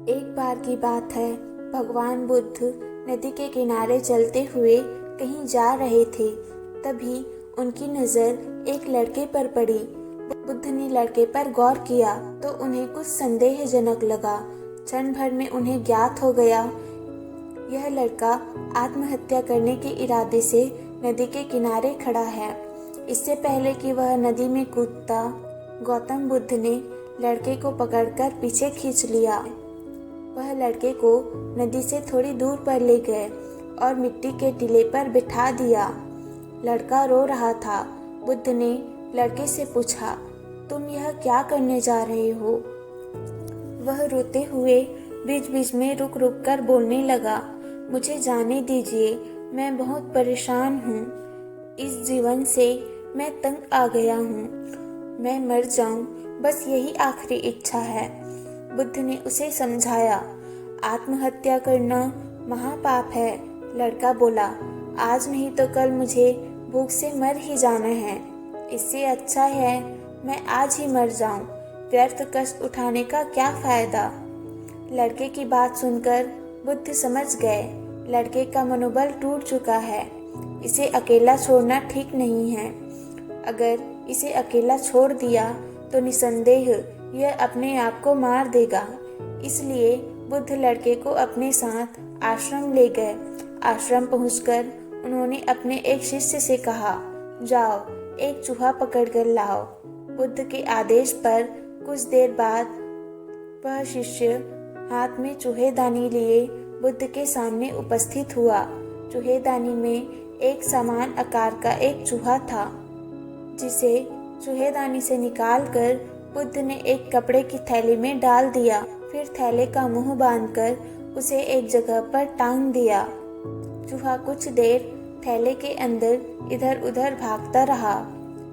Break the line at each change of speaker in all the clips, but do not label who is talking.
एक बार की बात है, भगवान बुद्ध नदी के किनारे चलते हुए कहीं जा रहे थे। तभी उनकी नज़र एक लड़के पर पड़ी। बुद्ध ने लड़के पर गौर किया तो उन्हें कुछ संदेहजनक लगा। क्षण भर में उन्हें ज्ञात हो गया, यह लड़का आत्महत्या करने के इरादे से नदी के किनारे खड़ा है। इससे पहले कि वह नदी में कूदता, गौतम बुद्ध ने लड़के को पकड़कर पीछे खींच लिया। वह लड़के को नदी से थोड़ी दूर पर ले गए और मिट्टी के टीले पर बिठा दिया। लड़का रो रहा था। बुद्ध ने लड़के से पूछा, तुम यह क्या करने जा रहे हो? वह रोते हुए बीच बीच में रुक रुक कर बोलने लगा, मुझे जाने दीजिए, मैं बहुत परेशान हूँ। इस जीवन से मैं तंग आ गया हूँ। मैं मर जाऊँ, बस यही आखिरी इच्छा है। बुद्ध ने उसे समझाया, आत्महत्या करना महापाप है। लड़का बोला, आज नहीं तो कल मुझे भूख से मर ही जाना है। इससे अच्छा है मैं आज ही मर जाऊं। व्यर्थ कष्ट उठाने का क्या फायदा? लड़के की बात सुनकर बुद्ध समझ गए, लड़के का मनोबल टूट चुका है। इसे अकेला छोड़ना ठीक नहीं है। अगर इसे अकेला छोड़ दिया तो निसंदेह यह अपने आप को मार देगा। इसलिए बुद्ध लड़के को अपने साथ आश्रम ले गए। आश्रम पहुंचकर उन्होंने अपने एक शिष्य से कहा, जाओ एक चूहा पकड़ कर लाओ। बुद्ध के आदेश पर कुछ देर बाद वह शिष्य हाथ में चूहेदानी लिए बुद्ध के सामने उपस्थित हुआ। चूहेदानी में एक समान आकार का एक चूहा था, जिसे चूहेदानी से निकालकर बुद्ध ने एक कपड़े की थैली में डाल दिया। फिर थैले का मुंह बांधकर उसे एक जगह पर टांग दिया। चूहा कुछ देर थैले के अंदर इधर उधर भागता रहा।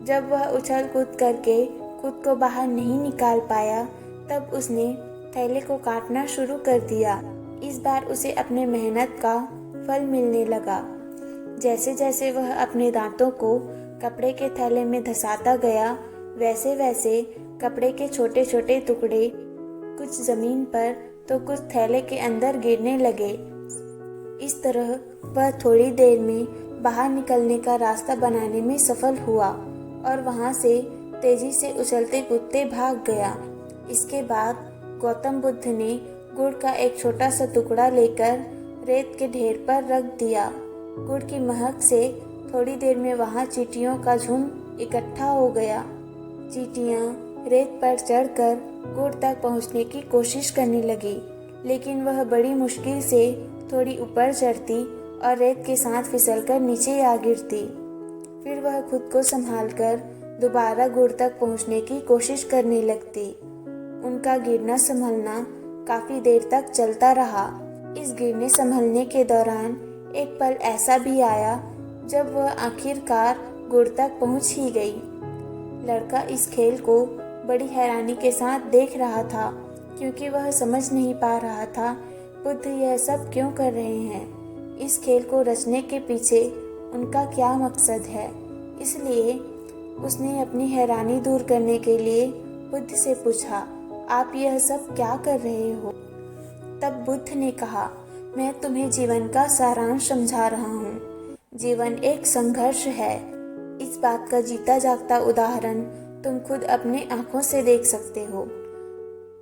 जब वह उछल कूद करके खुद को बाहर नहीं निकाल पाया, तब उसने थैले को काटना शुरू कर दिया। इस बार उसे अपने मेहनत का फल मिलने लगा। जैसे जैसे वह अपने दांतों को कपड़े के थैले में धंसाता गया, वैसे वैसे कपड़े के छोटे छोटे टुकड़े कुछ जमीन पर तो कुछ थैले के अंदर गिरने लगे। इस तरह वह थोड़ी देर में बाहर निकलने का रास्ता बनाने में सफल हुआ और वहां से तेजी से उछलते कूदते भाग गया। इसके बाद गौतम बुद्ध ने गुड़ का एक छोटा सा टुकड़ा लेकर रेत के ढेर पर रख दिया। गुड़ की महक से थोड़ी देर में वहां चींटियों का झुंड इकट्ठा हो गया। चींटियां रेत पर चढ़कर गुड़ तक पहुंचने की कोशिश करने लगी, लेकिन वह बड़ी मुश्किल से थोड़ी ऊपर चढ़ती और रेत के साथ फिसलकर नीचे आ गिरती। फिर वह खुद को संभालकर दोबारा गुड़ तक पहुंचने की कोशिश करने लगती। उनका गिरना संभलना काफी देर तक चलता रहा। इस गिरने संभलने के दौरान एक पल ऐसा भी आया जब वह आखिरकार गुड़ तक पहुंच ही गई। लड़का इस खेल को बड़ी हैरानी के साथ देख रहा था, क्योंकि वह समझ नहीं पा रहा था बुद्ध यह सब क्यों कर रहे हैं। इस खेल को रचने के पीछे उनका क्या मकसद है। इसलिए उसने अपनी हैरानी दूर करने के लिए बुद्ध से पूछा, आप यह सब क्या कर रहे हो? तब बुद्ध ने कहा, मैं तुम्हें जीवन का सारांश समझा रहा हूँ। जीवन एक संघर्ष है। इस बात का जीता जागता उदाहरण तुम खुद अपने आंखों से देख सकते हो।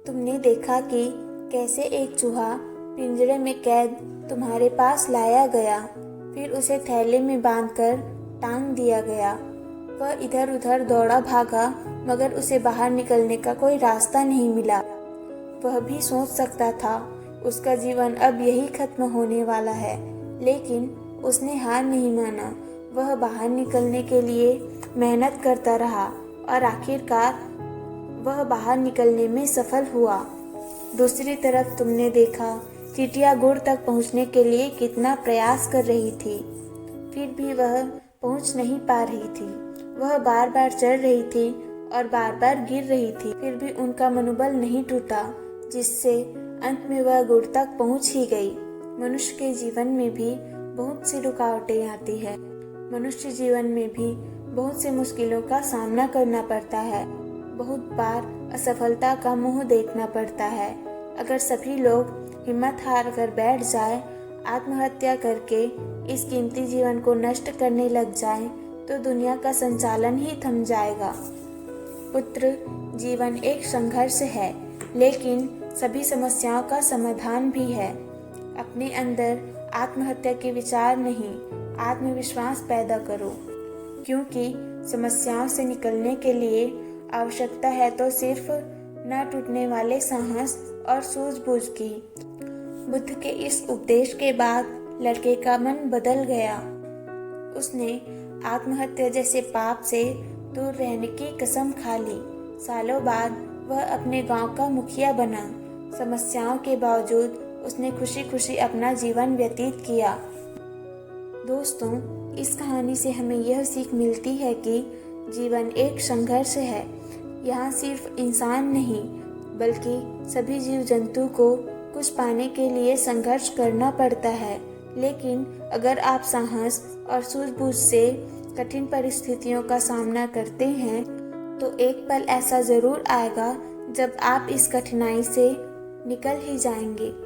तुमने देखा कि कैसे एक चूहा पिंजरे में कैद तुम्हारे पास लाया गया, फिर उसे थैले में बांधकर टांग दिया गया। वह इधर उधर दौड़ा भागा, मगर उसे बाहर निकलने का कोई रास्ता नहीं मिला। वह भी सोच सकता था उसका जीवन अब यही खत्म होने वाला है, लेकिन उसने हार नहीं माना। वह बाहर निकलने के लिए मेहनत करता रहा और आखिरकार वह बाहर निकलने में सफल हुआ। दूसरी तरफ तुमने देखा चींटियां गुड़ तक पहुंचने के लिए कितना प्रयास कर रही थी, फिर भी वह पहुंच नहीं पा रही थी। वह बार बार चढ़ रही थी और बार बार गिर रही थी, फिर भी उनका मनोबल नहीं टूटा, जिससे अंत में वह गुड़ तक पहुंच ही गई। मनुष्य के जीवन में भी बहुत सी रुकावटें आती है। मनुष्य जीवन में भी बहुत सी मुश्किलों का सामना करना पड़ता है। बहुत बार असफलता का मुंह देखना पड़ता है, अगर सभी लोग हिम्मत हार कर बैठ जाए, आत्महत्या करके इस कीमती जीवन को नष्ट करने लग जाए, तो दुनिया का संचालन ही थम जाएगा। पुत्र, जीवन एक संघर्ष है, लेकिन सभी समस्याओं का समाधान भी है। अपने अंदर आत्महत्या के विचार नहीं, आत्मविश्वास पैदा करो, क्योंकि समस्याओं से निकलने के लिए आवश्यकता है तो सिर्फ न टूटने वाले साहस और सूझबूझ की। बुद्ध के इस उपदेश के बाद लड़के का मन बदल गया। उसने आत्महत्या जैसे पाप से दूर रहने की कसम खा ली। सालों बाद वह अपने गांव का मुखिया बना। समस्याओं के बावजूद उसने खुशी खुशी अपना जीवन व्यतीत किया। दोस्तों, इस कहानी से हमें यह सीख मिलती है कि जीवन एक संघर्ष है। यहाँ सिर्फ इंसान नहीं, बल्कि सभी जीव जंतु को कुछ पाने के लिए संघर्ष करना पड़ता है। लेकिन अगर आप साहस और सूझबूझ से कठिन परिस्थितियों का सामना करते हैं, तो एक पल ऐसा ज़रूर आएगा जब आप इस कठिनाई से निकल ही जाएंगे।